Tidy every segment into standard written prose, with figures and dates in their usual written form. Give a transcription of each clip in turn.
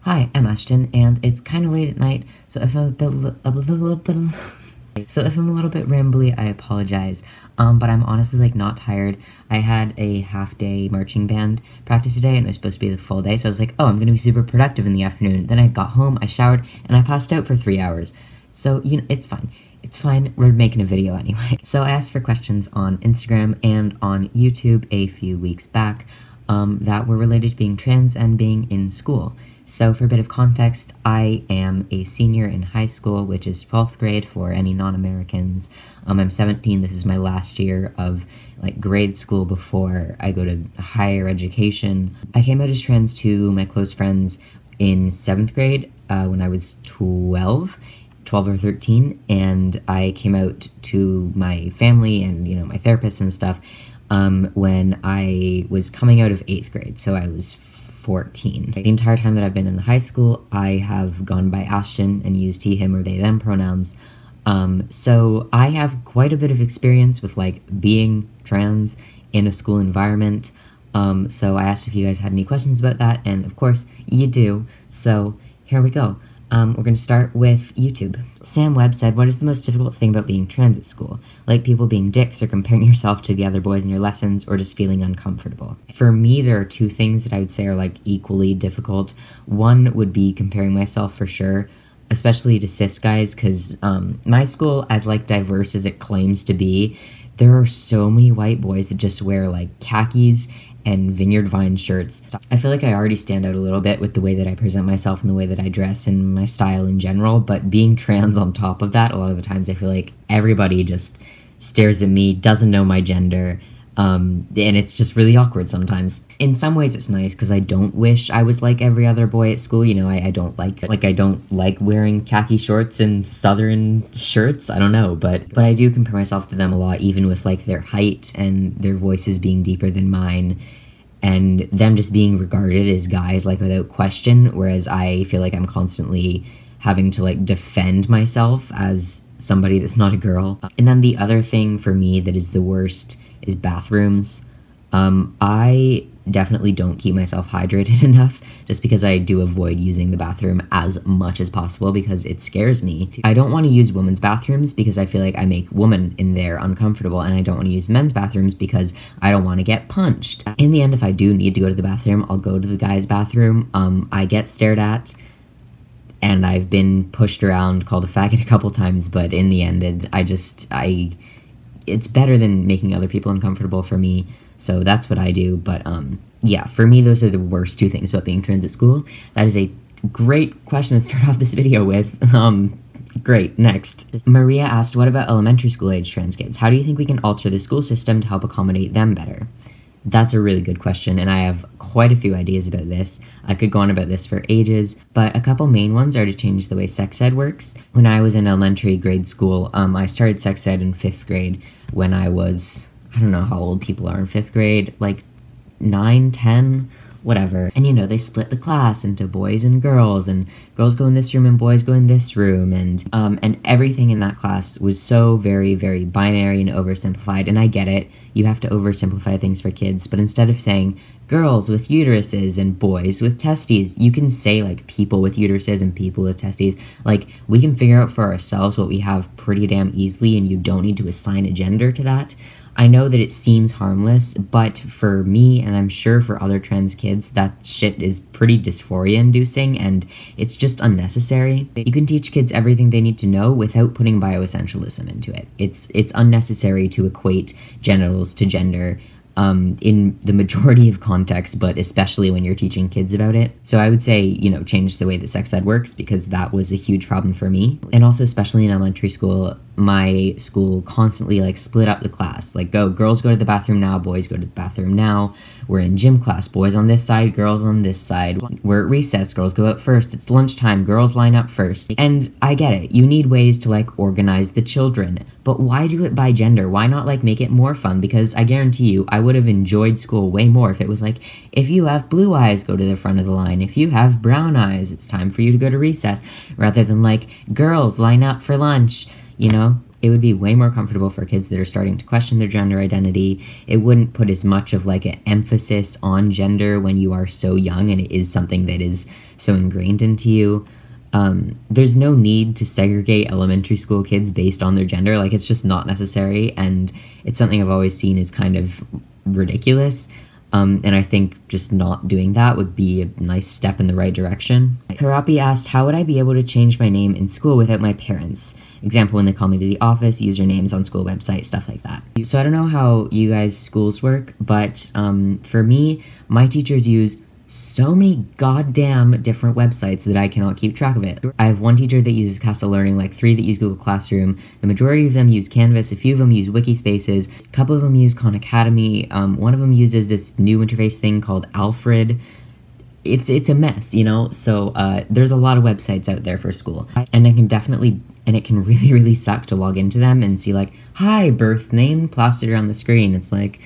Hi, I'm Ashton, and it's kind of late at night, so if I'm a little bit rambly, I apologize. But I'm honestly, not tired. I had a half-day marching band practice today, and it was supposed to be the full day, so I was like, oh, I'm gonna be super productive in the afternoon. Then I got home, I showered, and I passed out for 3 hours. So, it's fine. It's fine, we're making a video anyway. So I asked for questions on Instagram and on YouTube a few weeks back, that were related to being trans and being in school. So for a bit of context, I am a senior in high school, which is 12th grade for any non-Americans. I'm 17, this is my last year of grade school before I go to higher education. I came out as trans to my close friends in 7th grade when I was 12 or 13, and I came out to my family and, my therapist and stuff when I was coming out of 8th grade, so I was 14. The entire time that I've been in high school, I have gone by Ashton and used he, him, or they, them pronouns. So I have quite a bit of experience with, being trans in a school environment. So I asked if you guys had any questions about that, and of course, you do. So here we go. We're going to start with YouTube. Sam Webb said, what is the most difficult thing about being trans at school? Like people being dicks or comparing yourself to the other boys in your lessons or just feeling uncomfortable? For me, there are two things that I would say are equally difficult. One would be comparing myself for sure, especially to cis guys, because my school, as diverse as it claims to be, there are so many white boys that just wear khakis and Vineyard Vine shirts. I feel like I already stand out a little bit with the way that I present myself and the way that I dress and my style in general, but being trans on top of that, a lot of the times I feel like everybody just stares at me, doesn't know my gender, and it's just really awkward sometimes. In some ways it's nice, because I don't wish I was like every other boy at school, I don't I don't like wearing khaki shorts and southern shirts, I don't know, but I do compare myself to them a lot, even with their height and their voices being deeper than mine, and them just being regarded as guys, without question, whereas I feel like I'm constantly having to, defend myself as somebody that's not a girl. And then the other thing for me that is the worst is bathrooms. I definitely don't keep myself hydrated enough, just because I do avoid using the bathroom as much as possible because it scares me. I don't want to use women's bathrooms because I feel like I make women in there uncomfortable, and I don't want to use men's bathrooms because I don't want to get punched. In the end, if I do need to go to the bathroom, I'll go to the guy's bathroom. I get stared at, and I've been pushed around, called a faggot a couple times, but in the end, it's better than making other people uncomfortable for me, so that's what I do. But yeah, for me, those are the worst two things about being trans at school. That is a great question to start off this video with. Great, next. Maria asked, what about elementary school age trans kids? How do you think we can alter the school system to help accommodate them better? That's a really good question, and I have quite a few ideas about this. I could go on about this for ages, but a couple main ones are to change the way sex ed works. When I was in elementary grade school, I started sex ed in 5th grade when I was, I don't know how old people are in 5th grade, 9, 10, whatever. And they split the class into boys and girls go in this room and boys go in this room, and everything in that class was so very, very binary and oversimplified. And I get it, you have to oversimplify things for kids, but instead of saying girls with uteruses and boys with testes, you can say people with uteruses and people with testes. We can figure out for ourselves what we have pretty damn easily, and you don't need to assign a gender to that. I know that it seems harmless, but for me, and I'm sure for other trans kids, that shit is pretty dysphoria-inducing, and it's just unnecessary. You can teach kids everything they need to know without putting bioessentialism into it. It's unnecessary to equate genitals to gender, in the majority of contexts, but especially when you're teaching kids about it. So I would say, change the way that sex ed works, because that was a huge problem for me. And also, especially in elementary school, my school constantly split up the class. Girls go to the bathroom now, boys go to the bathroom now. We're in gym class, boys on this side, girls on this side. We're at recess, girls go out first. It's lunchtime, girls line up first. And I get it, you need ways to organize the children, but why do it by gender? Why not make it more fun? Because I guarantee you, I would have enjoyed school way more if it was if you have blue eyes, go to the front of the line. If you have brown eyes, it's time for you to go to recess, rather than girls line up for lunch. It would be way more comfortable for kids that are starting to question their gender identity. It wouldn't put as much of like an emphasis on gender when you are so young and it is something that is so ingrained into you. There's no need to segregate elementary school kids based on their gender. Like, it's just not necessary, and it's something I've always seen as kind of ridiculous. And I think just not doing that would be a nice step in the right direction. Karapi asked, how would I be able to change my name in school without my parents? Example, when they call me to the office, usernames on school website, stuff like that. So I don't know how you guys' schools work, but for me, my teachers use so many goddamn different websites that I cannot keep track of it. I have one teacher that uses Castle Learning, like 3 that use Google Classroom. The majority of them use Canvas, a few of them use Wikispaces, a couple of them use Khan Academy, one of them uses this new interface thing called Alfred. It's a mess, you know? So there's a lot of websites out there for school. And it can really, really suck to log into them and see like, hi, birth name, plastered around the screen. It's like,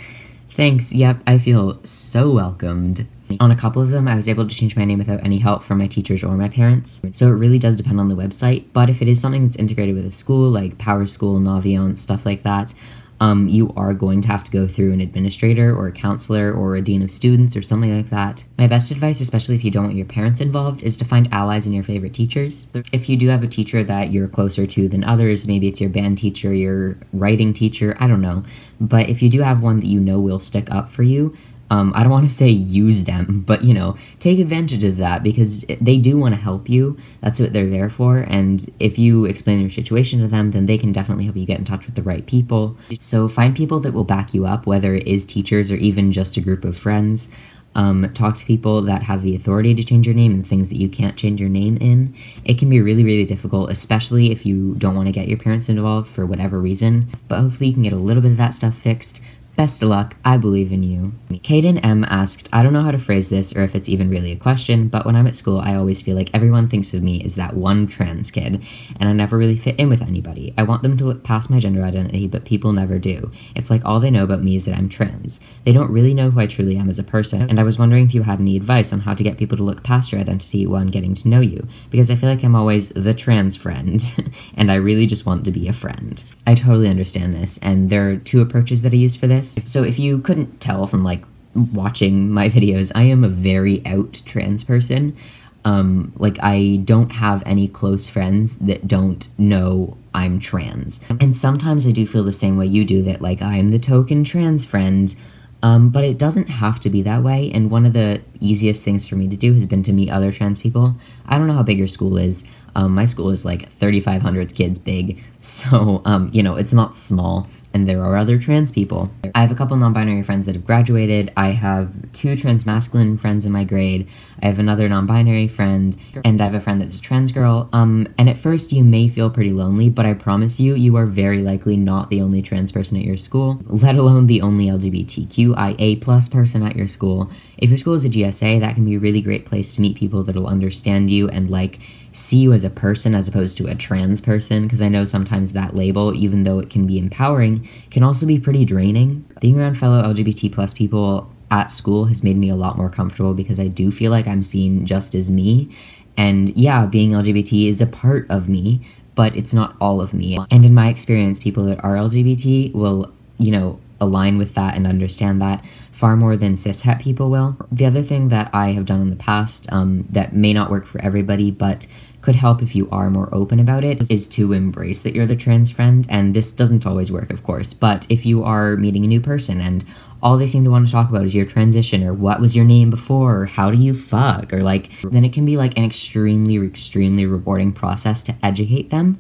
thanks, yep, I feel so welcomed. On a couple of them, I was able to change my name without any help from my teachers or my parents. So it really does depend on the website, but if it is something that's integrated with a school, like Power School, Naviance, stuff like that, you are going to have to go through an administrator or a counselor or a dean of students or something like that. My best advice, especially if you don't want your parents involved, is to find allies in your favorite teachers. If you do have a teacher that you're closer to than others, maybe it's your band teacher, your writing teacher, I don't know. But if you do have one that you know will stick up for you, I don't want to say use them, but, you know, take advantage of that because they do want to help you. That's what they're there for, and if you explain your situation to them, then they can definitely help you get in touch with the right people. So find people that will back you up, whether it is teachers or even just a group of friends. Talk to people that have the authority to change your name and things that you can't change your name in. It can be really, really difficult, especially if you don't want to get your parents involved for whatever reason, but hopefully you can get a little bit of that stuff fixed. Best of luck, I believe in you. Kaden M asked, I don't know how to phrase this or if it's even really a question, but when I'm at school, I always feel like everyone thinks of me as that one trans kid, and I never really fit in with anybody. I want them to look past my gender identity, but people never do. It's like all they know about me is that I'm trans. They don't really know who I truly am as a person, and I was wondering if you had any advice on how to get people to look past your identity while getting to know you, because I feel like I'm always the trans friend, and I really just want to be a friend. I totally understand this, and there are 2 approaches that I use for this. So if you couldn't tell from like watching my videos, I am a very out trans person. Like I don't have any close friends that don't know I'm trans. And sometimes I do feel the same way you do, that like I am the token trans friend. But it doesn't have to be that way, and one of the easiest things for me to do has been to meet other trans people. I don't know how big your school is. My school is like 3,500 kids big, so, you know, it's not small, and there are other trans people. I have a couple non-binary friends that have graduated. I have 2 trans-masculine friends in my grade. I have another non-binary friend, and I have a friend that's a trans girl. And at first you may feel pretty lonely, but I promise you, you are very likely not the only trans person at your school, let alone the only LGBTQIA+ person at your school. If your school is a GSA, that can be a really great place to meet people that will understand you and, like, see you as a person as opposed to a trans person, because I know sometimes that label, even though it can be empowering, can also be pretty draining. Being around fellow LGBT+ people at school has made me a lot more comfortable because I do feel like I'm seen just as me. And yeah, being LGBT is a part of me, but it's not all of me. And in my experience, people that are LGBT will, you know, align with that and understand that far more than cishet people will. The other thing that I have done in the past that may not work for everybody, but could help if you are more open about it, is to embrace that you're the trans friend. And this doesn't always work, of course, but if you are meeting a new person and all they seem to want to talk about is your transition, or what was your name before, or how do you fuck, or like, then it can be like an extremely, extremely rewarding process to educate them.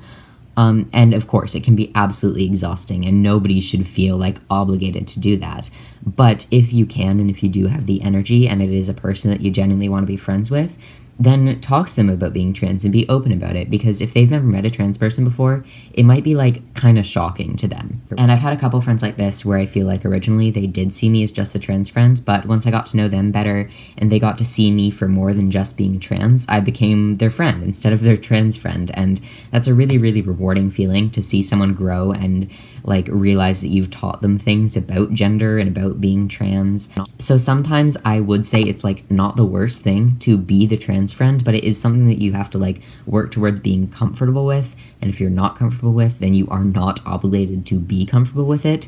And of course, it can be absolutely exhausting, and nobody should feel like obligated to do that. But if you can, and if you do have the energy, and it is a person that you genuinely want to be friends with, then talk to them about being trans and be open about it, because if they've never met a trans person before, it might be like kind of shocking to them. And I've had a couple friends like this where I feel like originally they did see me as just the trans friend, but once I got to know them better and they got to see me for more than just being trans, I became their friend instead of their trans friend. And that's a really, really rewarding feeling to see someone grow and like realize that you've taught them things about gender and about being trans. So sometimes I would say it's like not the worst thing to be the trans trans friend, but it is something that you have to like work towards being comfortable with, and if you're not comfortable with, then you are not obligated to be comfortable with it.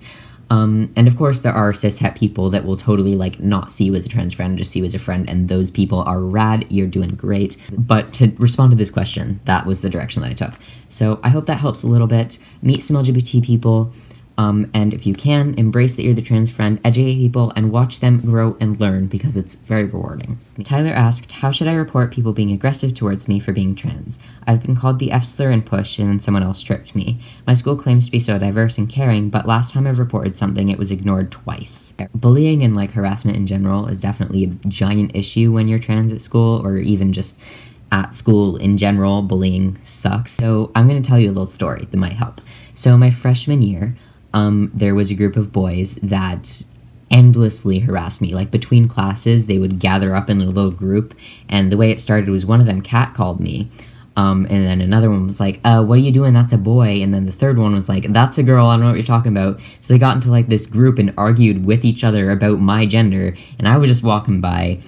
And of course there are cishet people that will totally like not see you as a trans friend, just see you as a friend, and those people are rad. You're doing great. But to respond to this question, that was the direction that I took. So I hope that helps a little bit. Meet some LGBT people. And if you can, embrace that you're the trans friend, educate people, and watch them grow and learn, because it's very rewarding. Tyler asked, how should I report people being aggressive towards me for being trans? I've been called the F-slur and push, and then someone else tripped me. My school claims to be so diverse and caring, but last time I've reported something, it was ignored twice. Bullying and like harassment in general is definitely a giant issue when you're trans at school, or even just at school in general. Bullying sucks. So I'm going to tell you a little story that might help. So my freshman year, there was a group of boys that endlessly harassed me. Like, between classes, they would gather up in a little group, and the way it started was one of them catcalled me, and then another one was like, what are you doing? That's a boy. And then the third one was like, that's a girl, I don't know what you're talking about. So they got into, like, this group and argued with each other about my gender, and I was just walking by,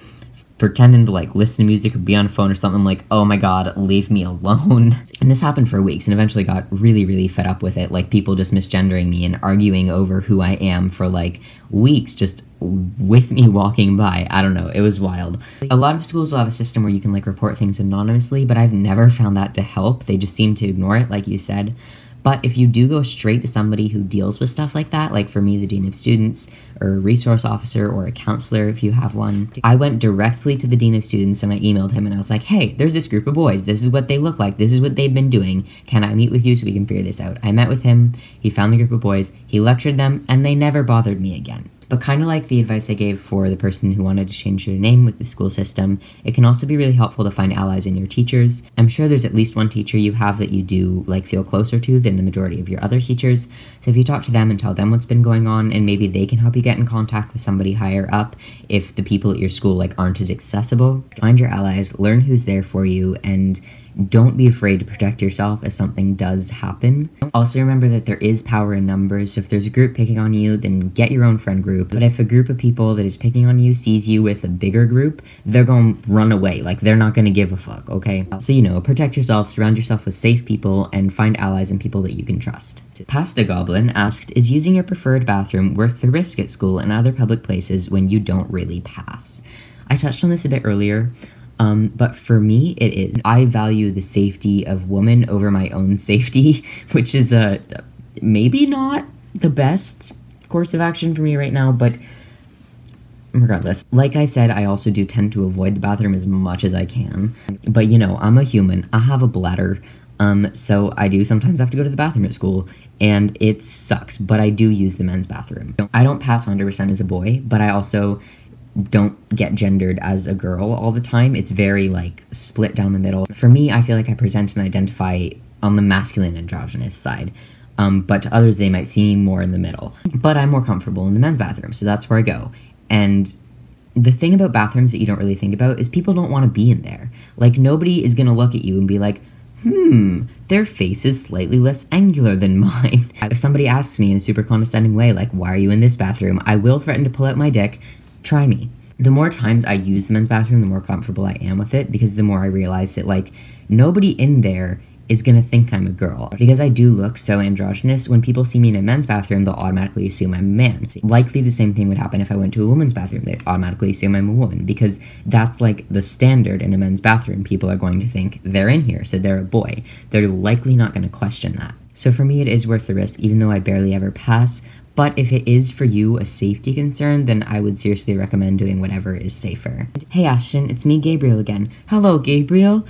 pretending to like listen to music or be on a phone or something, like, oh my god, leave me alone. And this happened for weeks, and eventually got really, really fed up with it. Like, people just misgendering me and arguing over who I am for like weeks, just with me walking by. I don't know, it was wild. A lot of schools will have a system where you can like report things anonymously, but I've never found that to help. They just seem to ignore it, like you said. But if you do go straight to somebody who deals with stuff like that, like for me, the dean of students, or a resource officer, or a counselor if you have one, I went directly to the dean of students and I emailed him and I was like, hey, there's this group of boys, this is what they look like, this is what they've been doing, can I meet with you so we can figure this out? I met with him, he found the group of boys, he lectured them, and they never bothered me again. But kind of like the advice I gave for the person who wanted to change their name with the school system, it can also be really helpful to find allies in your teachers. I'm sure there's at least one teacher you have that you do like feel closer to than the majority of your other teachers. So if you talk to them and tell them what's been going on, and maybe they can help you get in contact with somebody higher up if the people at your school like aren't as accessible. Find your allies, learn who's there for you, and don't be afraid to protect yourself if something does happen. Also remember that there is power in numbers, so if there's a group picking on you, then get your own friend group. But if a group of people that is picking on you sees you with a bigger group, they're gonna run away. Like, they're not gonna give a fuck, okay? So, you know, protect yourself, surround yourself with safe people, and find allies and people that you can trust. Pasta Goblin asked, is using your preferred bathroom worth the risk at school and other public places when you don't really pass? I touched on this a bit earlier. But for me, it is. I value the safety of women over my own safety, which is maybe not the best course of action for me right now, but regardless. Like I said, I also do tend to avoid the bathroom as much as I can. But, you know, I'm a human. I have a bladder. So I do sometimes have to go to the bathroom at school, and it sucks, but I do use the men's bathroom. I don't pass 100% as a boy, but I also don't get gendered as a girl all the time. It's very, like, split down the middle. For me, I feel like I present and identify on the masculine androgynous side, but to others, they might see me more in the middle. But I'm more comfortable in the men's bathroom, so that's where I go. And the thing about bathrooms that you don't really think about is people don't want to be in there. Like, nobody is gonna look at you and be like, their face is slightly less angular than mine. If somebody asks me in a super condescending way, like, why are you in this bathroom? I will threaten to pull out my dick. Try me. The more times I use the men's bathroom, the more comfortable I am with it, because the more I realize that, like, nobody in there is gonna think I'm a girl. Because I do look so androgynous, when people see me in a men's bathroom, they'll automatically assume I'm a man. Likely the same thing would happen if I went to a woman's bathroom. They'd automatically assume I'm a woman, because that's, like, the standard in a men's bathroom. People are going to think they're in here, so they're a boy. They're likely not gonna question that. So for me, it is worth the risk, even though I barely ever pass. But if it is for you a safety concern, then I would seriously recommend doing whatever is safer. Hey Ashton, it's me, Gabriel, again. Hello, Gabriel.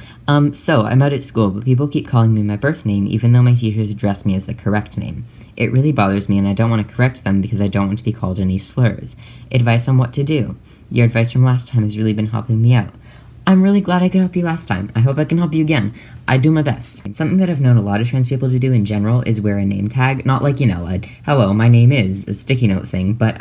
So I'm out at school, but people keep calling me my birth name, even though my teachers address me as the correct name. It really bothers me, and I don't want to correct them because I don't want to be called any slurs. Advice on what to do. Your advice from last time has really been helping me out. I'm really glad I could help you last time. I hope I can help you again. I do my best. Something that I've known a lot of trans people to do in general is wear a name tag. Not like, you know, a hello, my name is, a sticky note thing, but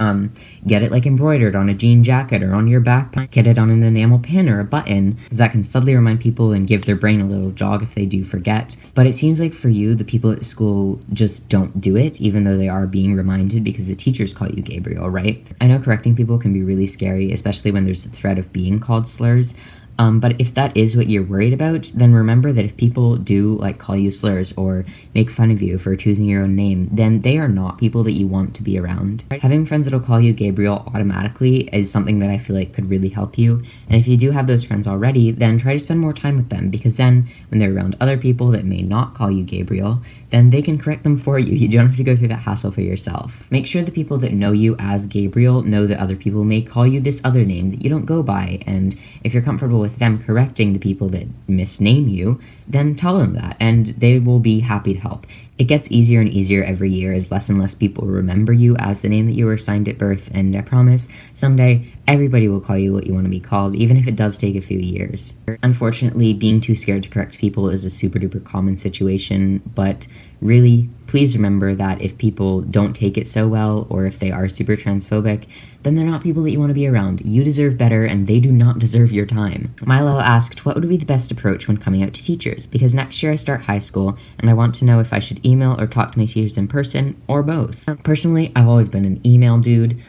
get it like embroidered on a jean jacket or on your backpack. Get it on an enamel pin or a button, because that can subtly remind people and give their brain a little jog if they do forget. But it seems like for you, the people at school just don't do it, even though they are being reminded because the teachers call you Gabriel, right? I know correcting people can be really scary, especially when there's the threat of being called slurs. But if that is what you're worried about, then remember that if people do like call you slurs or make fun of you for choosing your own name, then they are not people that you want to be around. Having friends that'll call you Gabriel automatically is something that I feel like could really help you. And if you do have those friends already, then try to spend more time with them, because then when they're around other people that may not call you Gabriel, then they can correct them for you. You don't have to go through that hassle for yourself. Make sure the people that know you as Gabriel know that other people may call you this other name that you don't go by, and if you're comfortable with them correcting the people that misname you, then tell them that, and they will be happy to help. It gets easier and easier every year as less and less people remember you as the name that you were assigned at birth, and I promise, someday, everybody will call you what you want to be called, even if it does take a few years. Unfortunately, being too scared to correct people is a super duper common situation, but really, please remember that if people don't take it so well, or if they are super transphobic, then they're not people that you want to be around. You deserve better, and they do not deserve your time. Milo asked, what would be the best approach when coming out to teachers? Because next year I start high school, and I want to know if I should email or talk to my teachers in person, or both. Personally, I've always been an email dude,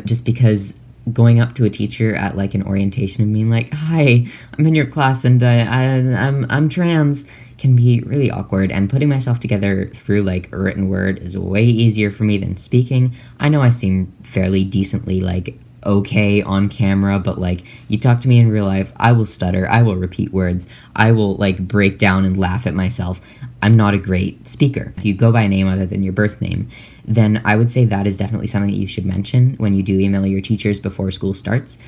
just because going up to a teacher at like an orientation and being like, hi, I'm in your class and I'm trans, can be really awkward, and putting myself together through like a written word is way easier for me than speaking. I know I seem fairly decently like okay on camera, but like you talk to me in real life, I will stutter, I will repeat words, I will like break down and laugh at myself. I'm not a great speaker. If you go by a name other than your birth name, then I would say that is definitely something that you should mention when you do email your teachers before school starts.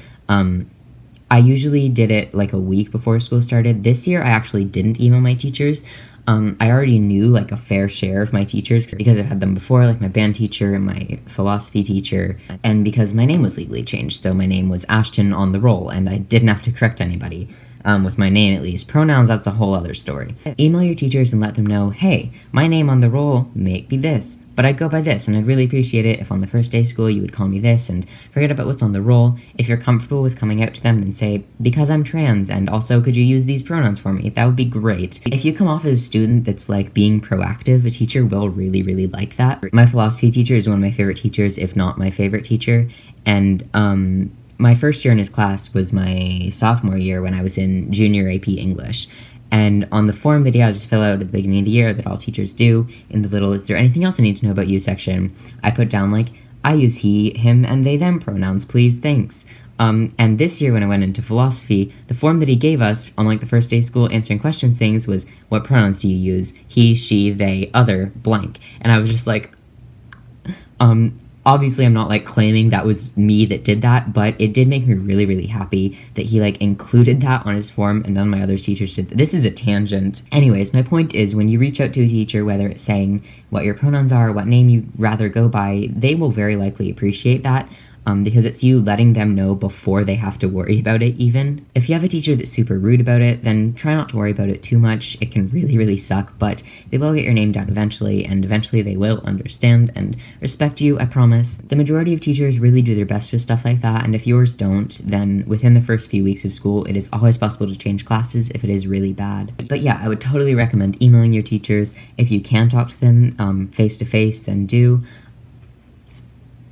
I usually did it like a week before school started. This year I actually didn't email my teachers. I already knew like a fair share of my teachers because I've had them before, like my band teacher and my philosophy teacher, and because my name was legally changed, so my name was Ashton on the roll, and I didn't have to correct anybody. With my name at least. Pronouns, that's a whole other story. Email your teachers and let them know, hey, my name on the roll may be this, but I go by this, and I'd really appreciate it if on the first day of school you would call me this, and forget about what's on the roll. If you're comfortable with coming out to them, then say, because I'm trans, and also could you use these pronouns for me? That would be great. If you come off as a student that's like being proactive, a teacher will really, really like that. My philosophy teacher is one of my favorite teachers, if not my favorite teacher, and my first year in his class was my sophomore year when I was in junior AP English. And on the form that he had to fill out at the beginning of the year that all teachers do, in the little, is there anything else I need to know about you section, I put down like, I use he, him, and they, them pronouns, please, thanks. And this year when I went into philosophy, the form that he gave us on like the first day of school answering questions things was, what pronouns do you use? He, she, they, other, blank. And I was just like, obviously, I'm not, like, claiming that was me that did that, but it did make me really, really happy that he, like, included that on his form, and none of my other teachers did. This is a tangent. Anyways, my point is, when you reach out to a teacher, whether it's saying what your pronouns are, what name you'd rather go by, they will very likely appreciate that. Because it's you letting them know before they have to worry about it even. If you have a teacher that's super rude about it, then try not to worry about it too much. It can really, really suck, but they will get your name down eventually, and eventually they will understand and respect you, I promise. The majority of teachers really do their best with stuff like that, and if yours don't, then within the first few weeks of school, it is always possible to change classes if it is really bad. But yeah, I would totally recommend emailing your teachers. If you can talk to them face-to-face, then do.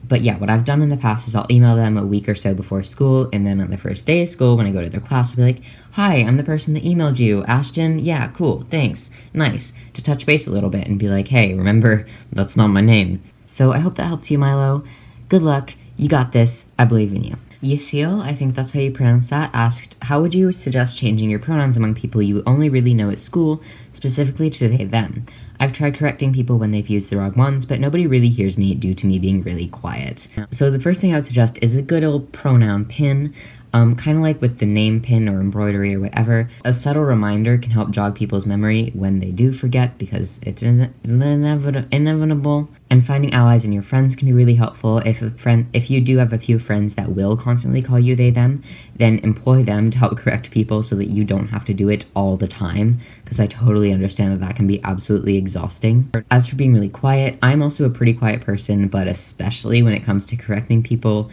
But yeah, what I've done in the past is I'll email them a week or so before school, and then on the first day of school, when I go to their class, I'll be like, hi, I'm the person that emailed you, Ashton, yeah, cool, thanks, nice, to touch base a little bit and be like, hey, remember, that's not my name. So I hope that helps you, Milo. Good luck, you got this, I believe in you. Yasil, I think that's how you pronounce that, asked, how would you suggest changing your pronouns among people you only really know at school, specifically to they, them? I've tried correcting people when they've used the wrong ones, but nobody really hears me due to me being really quiet. So the first thing I would suggest is a good old pronoun pin. Kind of like with the name pin or embroidery or whatever. A subtle reminder can help jog people's memory when they do forget, because it's inevitable. And finding allies in your friends can be really helpful. If you do have a few friends that will constantly call you they, them, then employ them to help correct people so that you don't have to do it all the time, because I totally understand that that can be absolutely exhausting. As for being really quiet, I'm also a pretty quiet person, but especially when it comes to correcting people,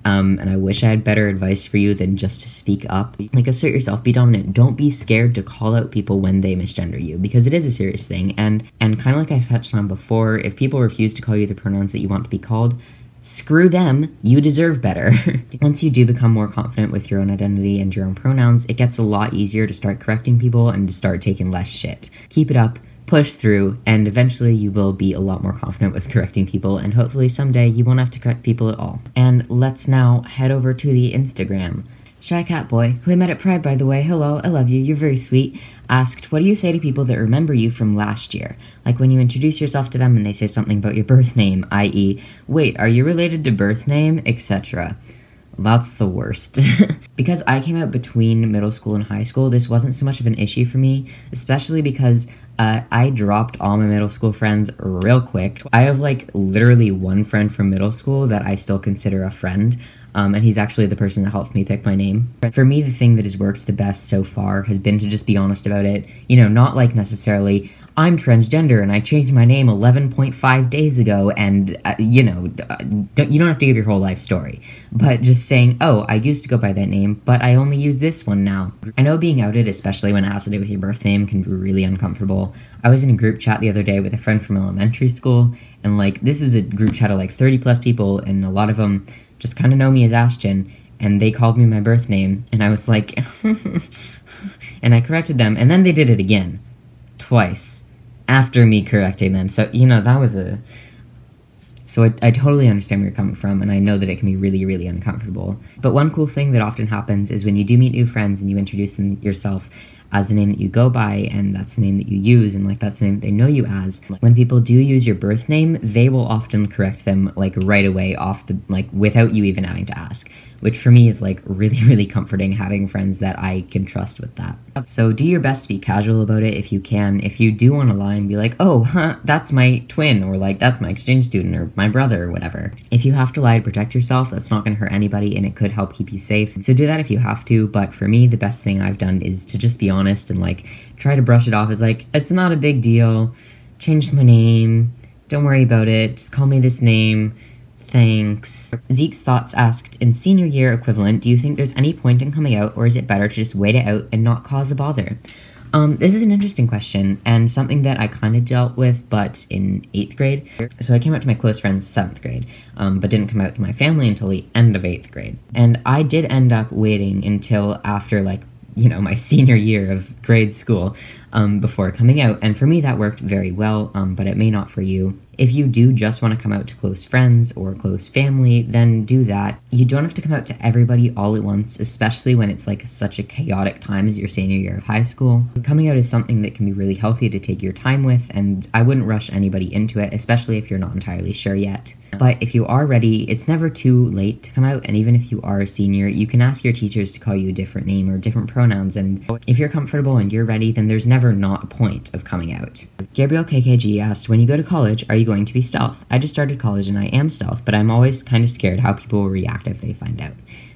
and I wish I had better advice for you than just to speak up. Like, assert yourself, be dominant. Don't be scared to call out people when they misgender you, because it is a serious thing. And kind of like I've touched on before, if people refuse to call you the pronouns that you want to be called, Screw them, you deserve better. Once you do become more confident with your own identity and your own pronouns, it gets a lot easier to start correcting people and to start taking less shit. Keep it up, push through, and eventually you will be a lot more confident with correcting people, and hopefully someday you won't have to correct people at all. And let's now head over to the Instagram. Shy Cat Boy, who I met at Pride, by the way, hello, I love you, you're very sweet, asked, what do you say to people that remember you from last year? Like when you introduce yourself to them and they say something about your birth name, i.e., wait, are you related to birth name, etc. That's the worst. Because I came out between middle school and high school, this wasn't so much of an issue for me, especially because I dropped all my middle school friends real quick. I have like literally one friend from middle school that I still consider a friend. And he's actually the person that helped me pick my name. For me, the thing that has worked the best so far has been to just be honest about it. You know, not like necessarily, I'm transgender and I changed my name 11.5 days ago and, you know, you don't have to give your whole life story. But just saying, oh, I used to go by that name, but I only use this one now. I know being outed, especially when it has to do with your birth name, can be really uncomfortable. I was in a group chat the other day with a friend from elementary school, and like, this is a group chat of like 30 plus people, and a lot of them just kind of know me as Ashton, and they called me my birth name, and I was like, and I corrected them, and then they did it again, twice, after me correcting them, so, you know, that was so I totally understand where you're coming from, and I know that it can be really, really uncomfortable. But one cool thing that often happens is when you do meet new friends and you introduce yourself as the name that you go by, and that's the name that you use, and like that's the name that they know you as. When people do use your birth name, they will often correct them like right away off the, like without you even having to ask, which for me is like really, really comforting having friends that I can trust with that. So do your best to be casual about it if you can. If you do want to lie and be like, oh, that's my twin, or like that's my exchange student, or my brother, or whatever. If you have to lie to protect yourself, that's not going to hurt anybody, and it could help keep you safe. So do that if you have to, but for me, the best thing I've done is to just be honest and like try to brush it off as like, it's not a big deal, changed my name, don't worry about it, just call me this name, thanks. Zeke's Thoughts asked, in senior year equivalent, do you think there's any point in coming out, or is it better to just wait it out and not cause a bother? This is an interesting question, and something that I kind of dealt with, but in 8th grade. So I came out to my close friends 7th grade, but didn't come out to my family until the end of 8th grade. And I did end up waiting until after, like, you know, my senior year of grade school before coming out, and for me that worked very well, but it may not for you. If you do just want to come out to close friends or close family, then do that. You don't have to come out to everybody all at once, especially when it's like such a chaotic time as your senior year of high school. Coming out is something that can be really healthy to take your time with, and I wouldn't rush anybody into it, especially if you're not entirely sure yet. But if you are ready, it's never too late to come out, and even if you are a senior, you can ask your teachers to call you a different name or different pronouns, and if you're comfortable and you're ready, then there's never not a point of coming out. Gabriel KKG asked, when you go to college, are you going to be stealth? I just started college and I am stealth, but I'm always kind of scared how people will react if they find out.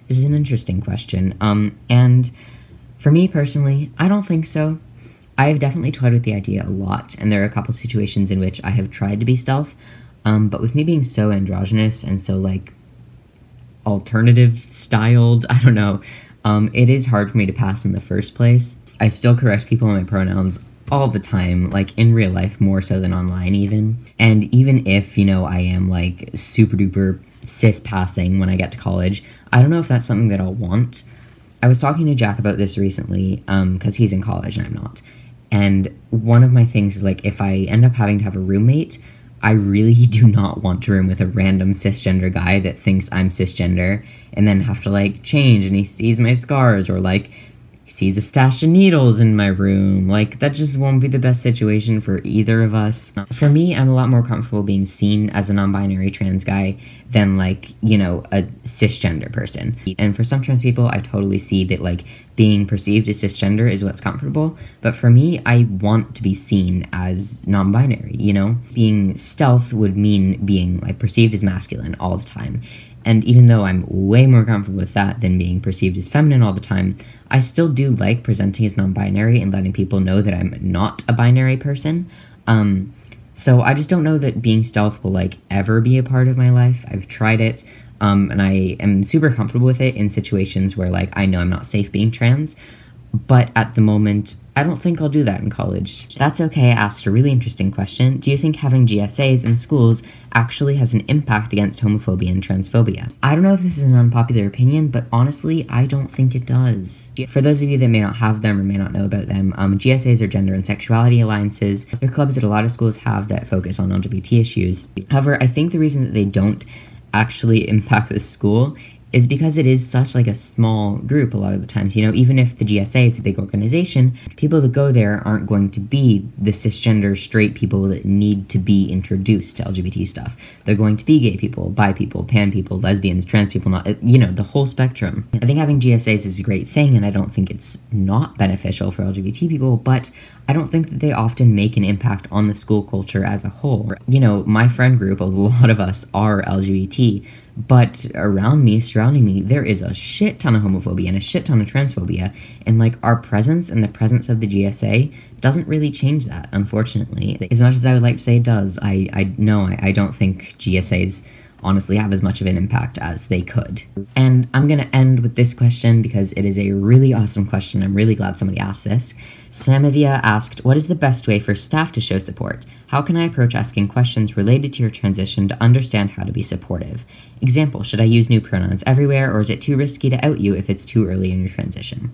This is an interesting question, and for me personally, I don't think so. I have definitely toyed with the idea a lot, and there are a couple situations in which I have tried to be stealth, but with me being so androgynous and so, like, alternative styled, I don't know, it is hard for me to pass in the first place. I still correct people on my pronouns all the time, like, in real life, more so than online even. And even if, you know, I am, like, super duper cis passing when I get to college, I don't know if that's something that I'll want. I was talking to Jack about this recently, because he's in college and I'm not. And one of my things is, like, if I end up having to have a roommate, I really do not want to room with a random cisgender guy that thinks I'm cisgender and then have to, like, change and he sees my scars, or, like, he sees a stash of needles in my room. Like, that just won't be the best situation for either of us. For me, I'm a lot more comfortable being seen as a non-binary trans guy than, like, you know, a cisgender person. And for some trans people, I totally see that, like, being perceived as cisgender is what's comfortable. But for me, I want to be seen as non-binary, you know? Being stealth would mean being, like, perceived as masculine all the time. And even though I'm way more comfortable with that than being perceived as feminine all the time, I still do like presenting as non-binary and letting people know that I'm not a binary person. So I just don't know that being stealth will, like, ever be a part of my life. I've tried it, and I am super comfortable with it in situations where, like, I know I'm not safe being trans. But at the moment, I don't think I'll do that in college. That's okay, I asked a really interesting question. Do you think having GSAs in schools actually has an impact against homophobia and transphobia? I don't know if this is an unpopular opinion, but honestly, I don't think it does. For those of you that may not have them or may not know about them, GSAs are gender and sexuality alliances. They're clubs that a lot of schools have that focus on LGBT issues. However, I think the reason that they don't actually impact the school is because it is such like a small group a lot of the times. You know, even if the GSA is a big organization, people that go there aren't going to be the cisgender straight people that need to be introduced to LGBT stuff. They're going to be gay people, bi people, pan people, lesbians, trans people, not, you know, the whole spectrum. I think having GSAs is a great thing, and I don't think it's not beneficial for LGBT people, but I don't think that they often make an impact on the school culture as a whole. You know, my friend group, a lot of us are LGBT, but around me, surrounding me, there is a shit ton of homophobia and a shit ton of transphobia, and like our presence and the presence of the GSA doesn't really change that, unfortunately. As much as I would like to say it does, I don't think GSAs honestly have as much of an impact as they could. And I'm gonna end with this question because it is a really awesome question. I'm really glad somebody asked this. Samivia asked, what is the best way for staff to show support? How can I approach asking questions related to your transition to understand how to be supportive? Example, should I use new pronouns everywhere, or is it too risky to out you if it's too early in your transition?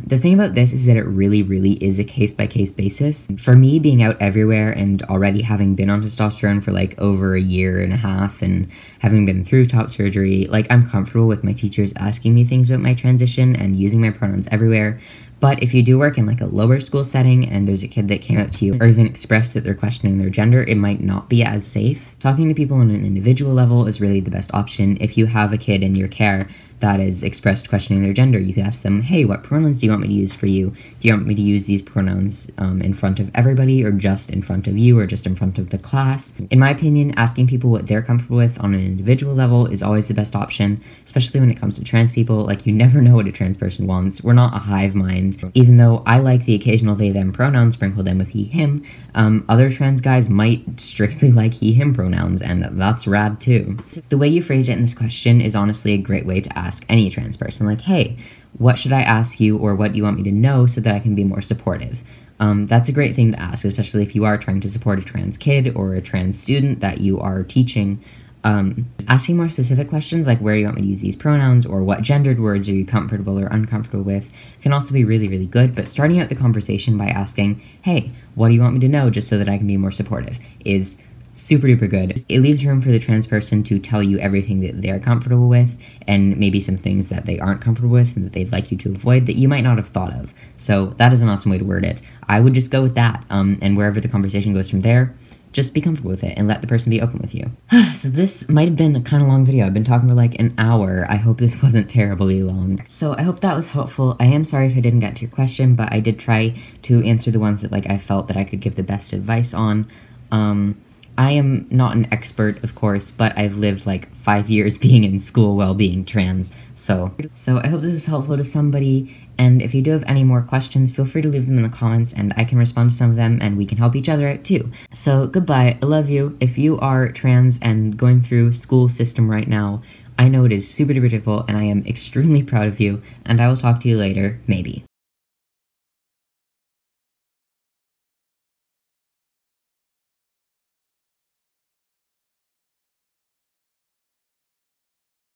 The thing about this is that it really, really is a case-by-case basis. For me, being out everywhere and already having been on testosterone for like over a year and a half and having been through top surgery, like I'm comfortable with my teachers asking me things about my transition and using my pronouns everywhere. But if you do work in like a lower school setting and there's a kid that came out to you or even expressed that they're questioning their gender, it might not be as safe. Talking to people on an individual level is really the best option. If you have a kid in your care that is expressed questioning their gender, you could ask them, hey, what pronouns do you want me to use for you? Do you want me to use these pronouns in front of everybody, or just in front of you, or just in front of the class? In my opinion, asking people what they're comfortable with on an individual level is always the best option, especially when it comes to trans people. Like, you never know what a trans person wants. We're not a hive mind. Even though I like the occasional they, them pronoun sprinkled in with he, him, other trans guys might strictly like he, him pronouns, and that's rad too. The way you phrased it in this question is honestly a great way to ask any trans person, like, hey, what should I ask you, or what do you want me to know so that I can be more supportive? That's a great thing to ask, especially if you are trying to support a trans kid or a trans student that you are teaching. Asking more specific questions like where do you want me to use these pronouns, or what gendered words are you comfortable or uncomfortable with, can also be really, really good. But starting out the conversation by asking, hey, what do you want me to know just so that I can be more supportive, is super duper good. It leaves room for the trans person to tell you everything that they're comfortable with, and maybe some things that they aren't comfortable with and that they'd like you to avoid that you might not have thought of. So that is an awesome way to word it. I would just go with that, and wherever the conversation goes from there, just be comfortable with it and let the person be open with you. So this might have been a kind of long video. I've been talking for like an hour. I hope this wasn't terribly long. So I hope that was helpful. I am sorry if I didn't get to your question, but I did try to answer the ones that like I felt that I could give the best advice on. I am not an expert, of course, but I've lived like 5 years being in school while being trans, so I hope this was helpful to somebody, and if you do have any more questions, feel free to leave them in the comments, and I can respond to some of them, and we can help each other out too. So, goodbye, I love you. If you are trans and going through school system right now, I know it is super duper difficult, and I am extremely proud of you, and I will talk to you later, maybe.